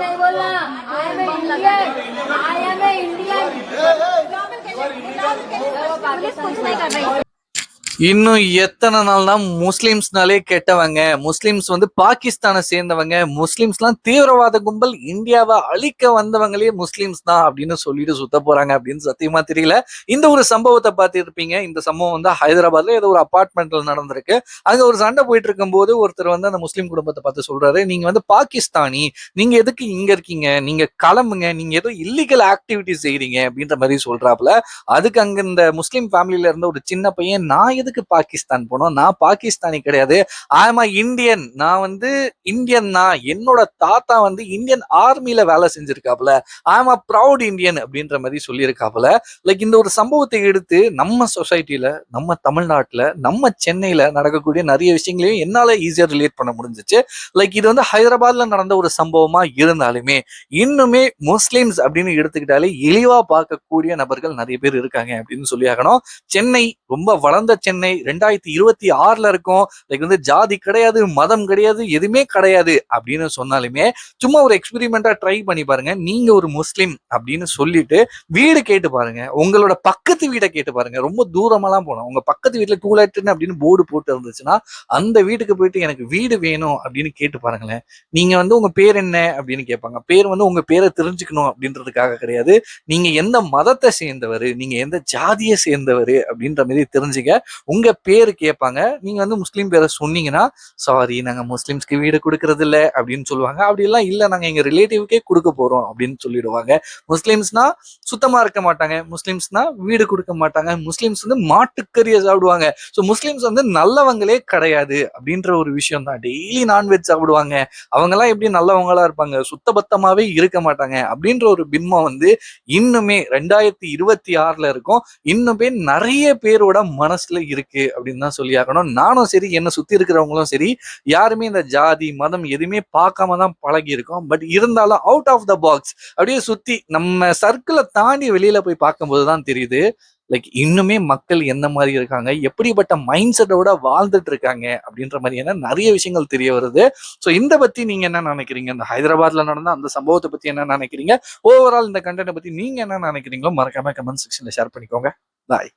नहीं बोलना। I am an Indian. I am an Indian. Police कुछ नहीं कर रही। இன்னும் எத்தனை நாள் தான் முஸ்லிம்ஸ்னாலே கெட்டவங்க, முஸ்லிம்ஸ் வந்து பாகிஸ்தானை சேர்ந்தவங்க, முஸ்லிம்ஸ்லாம் தீவிரவாத கும்பல், இந்தியாவை அழிக்க வந்தவங்களே முஸ்லிம்ஸ் தான் அப்படின்னு சொல்லிட்டு சுத்த போறாங்க அப்படின்னு சத்தியமா தெரியல. இந்த ஒரு சம்பவத்தை பார்த்துருப்பீங்க. இந்த சம்பவம் வந்து ஹைதராபாத்ல ஏதோ ஒரு அபார்ட்மெண்ட்ல நடந்திருக்கு. அங்க ஒரு சண்டை போயிட்டு இருக்கும் போது ஒருத்தர் வந்து அந்த முஸ்லீம் குடும்பத்தை பார்த்து சொல்றாரு, நீங்க வந்து பாகிஸ்தானி, நீங்க எதுக்கு இங்க இருக்கீங்க, நீங்க கிளம்புங்க, நீங்க ஏதோ இல்லீகல் ஆக்டிவிட்டி செய்றீங்க அப்படின்ற மாதிரி சொல்றாப்புல. அதுக்கு அங்க இந்த முஸ்லீம் ஃபேமிலியில இருந்த ஒரு சின்ன பையன், நான் எதுக்கு பாகிஸ்தான் போனோம், நான் பாகிஸ்தானி கிடையாது, ஆமா இந்தியன், நான் வந்து இந்தியன் தான், என்னோட தாத்தா வந்து இந்தியன் ஆர்மில வேலை செஞ்சிருக்காப்புல, ஆமா ப்ரௌட் இந்தியன் அப்படின்ற மாதிரி சொல்லியிருக்காப்புல. லைக் இந்த ஒரு சம்பவத்தை எடுத்து நம்ம சொசைட்டில, நம்ம தமிழ்நாட்டுல, நம்ம சென்னையில நடக்கக்கூடிய நிறைய விஷயங்களையும் என்னால ஈஸியா ரிலேட் பண்ண முடிஞ்சிச்சு. லைக் இது வந்து ஹைதராபாத்ல நடந்த ஒரு சம்பவமா இருந்தாலுமே இன்னுமே முஸ்லிம்ஸ் அப்படின்னு எடுத்துக்கிட்டாலே இழிவா பார்க்கக்கூடிய நபர்கள் நிறைய பேர் இருக்காங்க அப்படின்னு சொல்லி ஆகணும். சென்னை ரொம்ப வளர்ந்த சென்னை 2026ல இருக்கும். லைக் வந்து ஜாதி கிடையாது, மதம் கிடையாது, எதுவுமே கிடையாது அப்படின்னு சொன்னாலுமே சும்மா ஒரு எக்ஸ்பெரிமெண்டா ட்ரை பண்ணி பாருங்க. நீங்க ஒரு முஸ்லிம் அப்படின்னு சொல்லிட்டு வீடு கேட்டு பாருங்க, உங்களோட பக்கத்து வீடை கேட்டு பாருங்க. ரொம்ப தூரமெல்லாம் போனோம், உங்க பக்கத்து வீட்டுல டூலெட்னு அப்படின்னு போர்டு போட்டு இருந்துச்சுன்னா அந்த வீட்டுக்கு போயிட்டு எனக்கு வீடு வேணும் அப்படின்னு கேட்டு பாருங்களேன். நீங்க வந்து உங்க பேர் என்ன அப்படின்னு கேட்பாங்க. பேர் வந்து உங்க பேரை தெரிஞ்சுக்கணும் அப்படின்றதுக்காக கிடையாது, நீங்க எந்த மதத்தை சேர்ந்தவர், நீங்க எந்த ஜாதியை சேர்ந்தவர் அப்படின்ற மாதிரி தெரிஞ்சுக்க உங்க பேரு கேட்பாங்க. நீங்க வந்து முஸ்லீம் பேரை சொன்னீங்கன்னா, சாரி நாங்க முஸ்லிம்ஸ்க்கு வீடு கொடுக்கறது இல்ல அப்படின்னு சொல்லுவாங்க. அப்படி எல்லாம் இல்ல, நாங்க எங்க ரிலேட்டிவ்க்கே கொடுக்க போறோம் அப்படின்னு சொல்லிடுவாங்க. முஸ்லிம்ஸ்னா சுத்தமா இருக்க மாட்டாங்க, முஸ்லிம்ஸ்னா வீடு கொடுக்க மாட்டாங்க, முஸ்லிம்ஸ் வந்து மாட்டுக்கறியை சாப்பிடுவாங்க, ஸோ முஸ்லிம்ஸ் வந்து நல்லவங்களே கிடையாது அப்படின்ற ஒரு விஷயம் தான். டெய்லி நான்வெஜ் சாப்பிடுவாங்க, அவங்க எல்லாம் எப்படி நல்லவங்களா இருப்பாங்க, சுத்தபத்தமாவே இருக்க மாட்டாங்க அப்படின்ற ஒரு பிம்பம் வந்து இன்னுமே 2026ல இருக்கும். இன்னுமே நிறைய பேரோட மனசுல இருக்கு அப்படின்னு தான் சொல்லி ஆகணும். நானும் சரி, என்னை சுத்தி இருக்கிறவங்களும் சரி, யாருமே இந்த ஜாதி மதம் எதுவுமே பார்க்காம தான் பழகி இருக்கோம். பட் இருந்தாலும் அவுட் ஆஃப் த பாக்ஸ் அப்படியே சுத்தி நம்ம சர்க்கிளை தாண்டி வெளியில போய் பார்க்கும்போது தான் தெரியுது, லைக் இன்னுமே மக்கள் எந்த மாதிரி இருக்காங்க, எப்படிப்பட்ட மைண்ட் செட்டோட வாழ்ந்துட்டு இருக்காங்க அப்படின்ற மாதிரியான நிறைய விஷயங்கள் தெரிய வருது. ஸோ இந்த பத்தி நீங்க என்ன நினைக்கிறீங்க, இந்த ஹைதராபாத்ல நடந்த அந்த சம்பவத்தை பத்தி என்ன நினைக்கிறீங்க, ஓவரால் இந்த கண்டென்ட் பத்தி நீங்க என்ன நினைக்கிறீங்களோ மறக்காம கமெண்ட் செக்ஷன்ல ஷேர் பண்ணிக்கோங்க. பாய்.